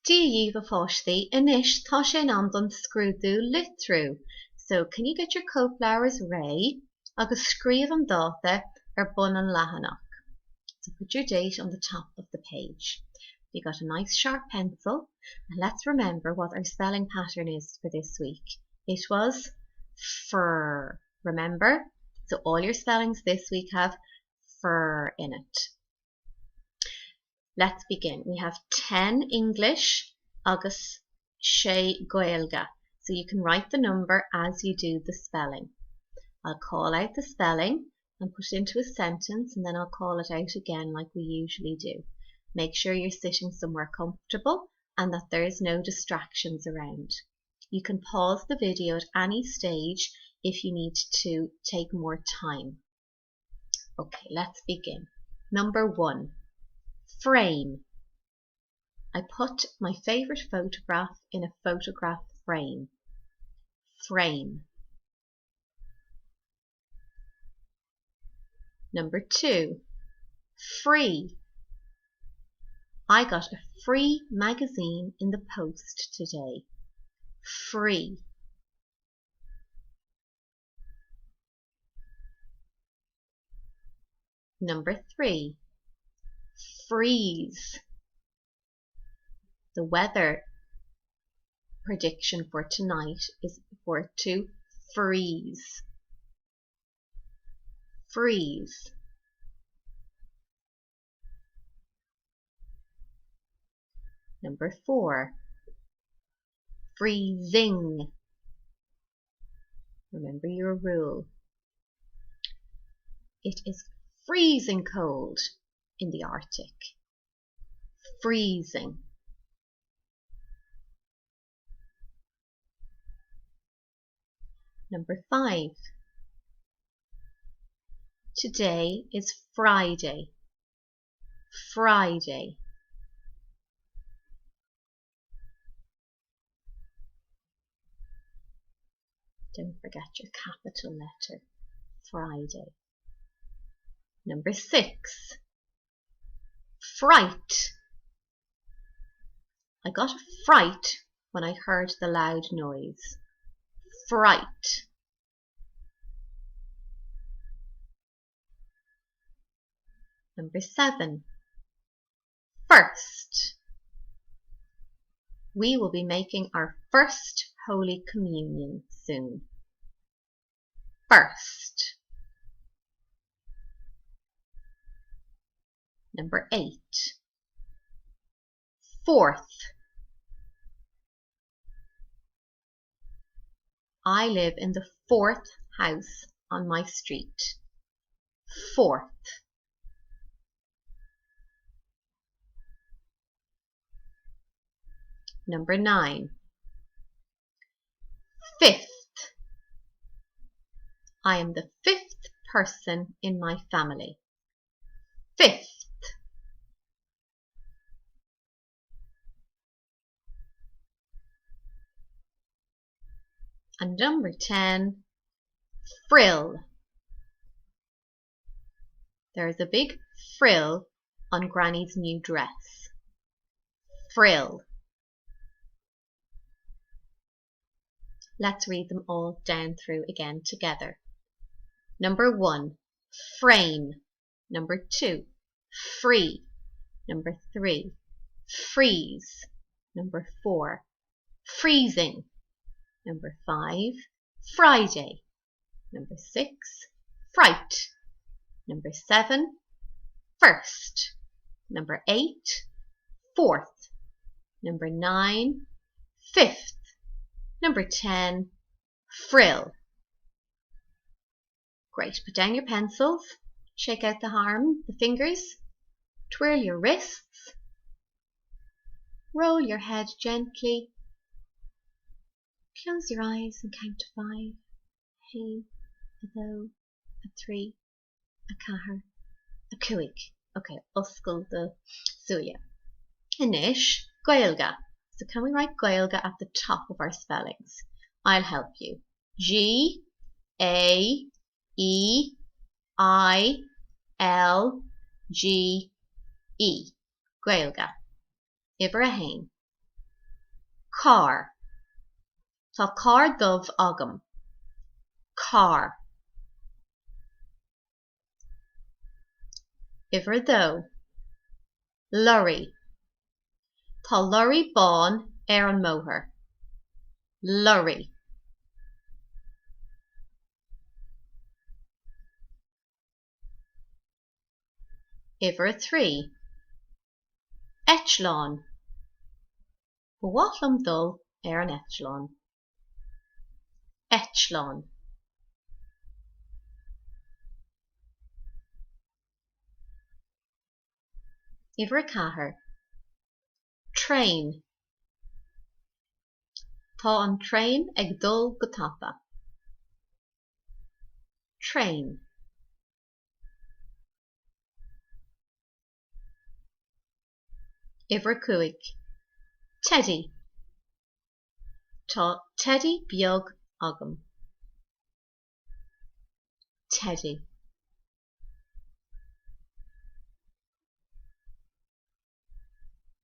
Díomh fáistí inis tá sé an don Scrudú Litriú. So can you get your co-flowers ready? Agus scríomh an dáta bun an lehanach. So put your date on the top of the page. You got a nice sharp pencil, and let's remember what our spelling pattern is for this week. It was fur. Remember? So all your spellings this week have fur in it. Let's begin. We have 10 English agus sé Gaeilge. So you can write the number as you do the spelling. I'll call out the spelling and put it into a sentence, and then I'll call it out again like we usually do. Make sure you're sitting somewhere comfortable and that there is no distractions around. You can pause the video at any stage if you need to take more time. Okay, let's begin. Number 1, frame. I put my favourite photograph in a photograph frame. Frame. Number 2, free. I got a free magazine in the post today. Free. Number 3, freeze. The weather prediction for tonight is for it to freeze. Freeze. Number 4, freezing. Remember your rule. It is freezing cold in the Arctic. Freezing. Number 5, today is Friday. Friday. Don't forget your capital letter. Friday. Number 6, fright. I got a fright when I heard the loud noise. Fright. Number 7, first. We will be making our first Holy Communion soon. First. Number 8, fourth. I live in the 4th house on my street. Fourth. Number 9, fifth. I am the 5th person in my family. Fifth. And number 10, frill. There is a big frill on Granny's new dress. Frill. Let's read them all down through again together. Number 1, frame. Number 2, free. Number 3, freeze. Number 4, freezing. Number 5, Friday. Number 6, fright. Number 7, first. Number 8, fourth. Number 9, fifth. Number 10, frill. Great. Put down your pencils. Shake out the arm, the fingers. Twirl your wrists. Roll your head gently. Close your eyes and count to 5. Hey, a dó, a 3, a 4, a 5. Okay, oscail the suya. Inis, Gaeilge. So can we write Gaeilge at the top of our spellings? I'll help you. G, A, E, I, L, G, E. Gaeilge. Ibre a hain. car. Tá car dubh agam. Car. Iver dó. Lorry. Tá lorry bán an móthair. Lorry. Iver 3. Eitleán. Bhuailm dul an eitleán. Eitleán. Iver 4. Train. Tá an train ag dul go tapa. Train. Iver 5. Teddy. Tá Teddy beag agam. Teddy.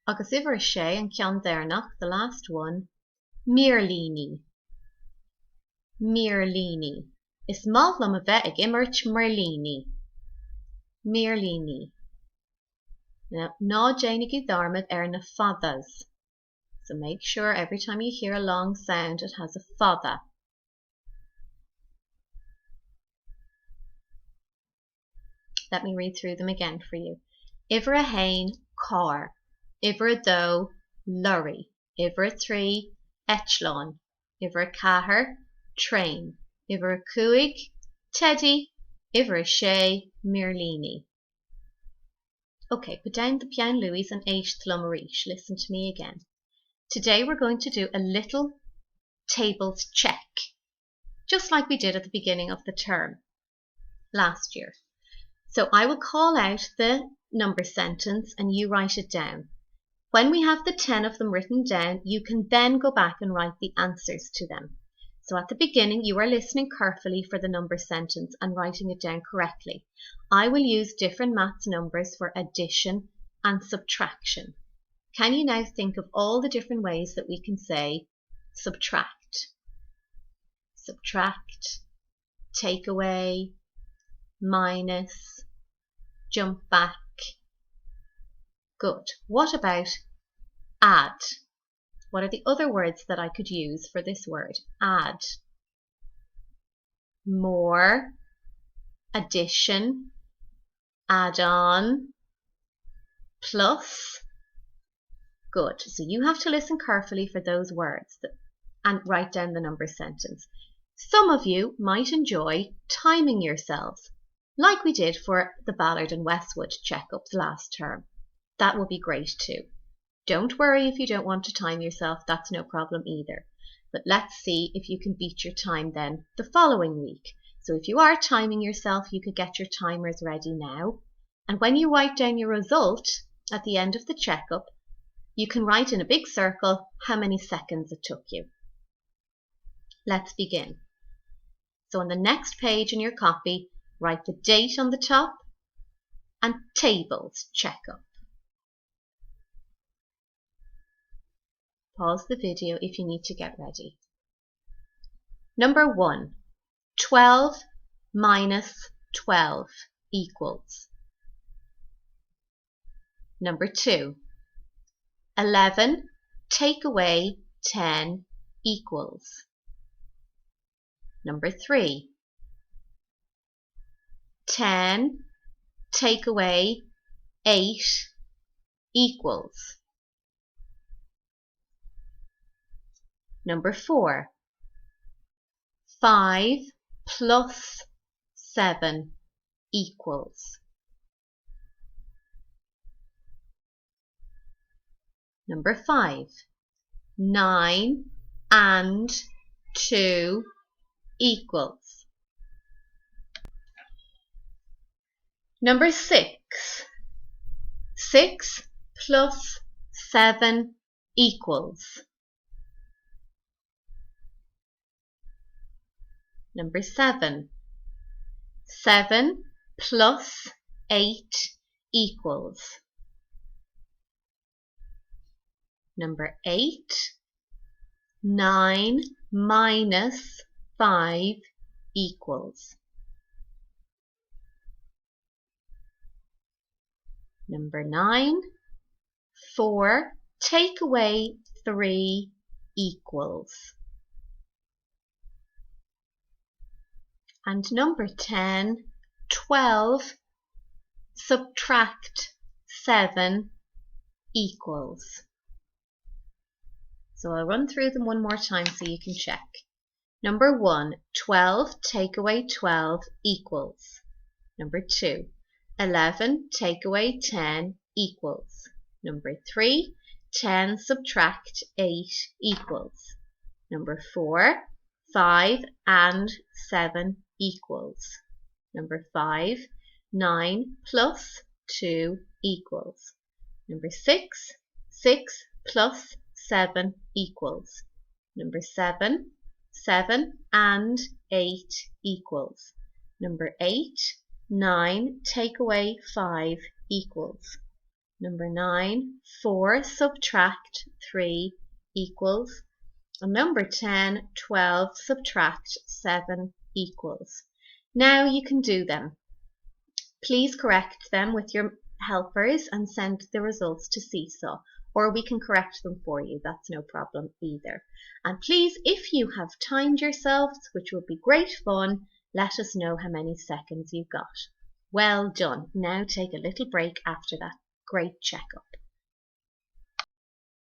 Agus iver 6 an ceann deireanach, the last one, Míorlíní. Míorlíní. Is málam a bheith ag imirt Marlíní. Míorlíní. Now, ná déananig dharmad na fadas. So make sure every time you hear a long sound it has a fada. Let me read through them again for you. Iver a hain, car. Iver a dó, lorry. Iver a 3, eitleán. Iver a 4, train. Iver a 5, Teddy. Iver a 6, Míorlíní. Okay, put down the pian Louis and eight tlumarish. Listen to me again. Today we're going to do a little tables check, just like we did at the beginning of the term last year. So I will call out the number sentence and you write it down. When we have the 10 of them written down, you can then go back and write the answers to them. So at the beginning, you are listening carefully for the number sentence and writing it down correctly. I will use different maths numbers for addition and subtraction. Can you now think of all the different ways that we can say subtract? Subtract, take away, minus, jump back. Good. What about add? What are the other words that I could use for this word? Add. More, addition, add on, plus. Good. So you have to listen carefully for those words and write down the number sentence. Some of you might enjoy timing yourselves, like we did for the Ballard and Westwood checkups last term. That will be great too. Don't worry if you don't want to time yourself, that's no problem either. But let's see if you can beat your time then the following week. So if you are timing yourself, you could get your timers ready now. And when you write down your result at the end of the checkup, you can write in a big circle how many seconds it took you. Let's begin. So on the next page in your copy, write the date on the top and tables checkup. Pause the video if you need to get ready. Number 1, 12 minus 12 equals. Number 2, 11 take away 10 equals. Number 3, 10 take away 8 equals. Number 4, 5 plus 7 equals. Number 5, 9 and 2 equals. Number 6, 6 plus 7 equals. Number 7, 7 plus 8 equals. Number 8, 9 minus 5 equals. Number 9, 4 take away 3 equals. And number 10, 12 subtract 7 equals. So I'll run through them one more time so you can check. Number 1, 12 take away 12 equals. Number 2, 11 take away 10 equals. Number 3, 10 subtract 8 equals. Number 4, 5 and 7 equals. Number 5, 9 plus 2 equals. Number 6, 6 plus 7 equals. Number 7, 7 and 8 equals. Number 8, 9 take away 5 equals. Number 9, 4 subtract 3 equals. And number 10, 12 subtract 7 equals. Now you can do them. Please correct them with your helpers and send the results to Seesaw, or we can correct them for you. That's no problem either. And please, if you have timed yourselves, which would be great fun, let us know how many seconds you got. Well done. Now take a little break after that great checkup.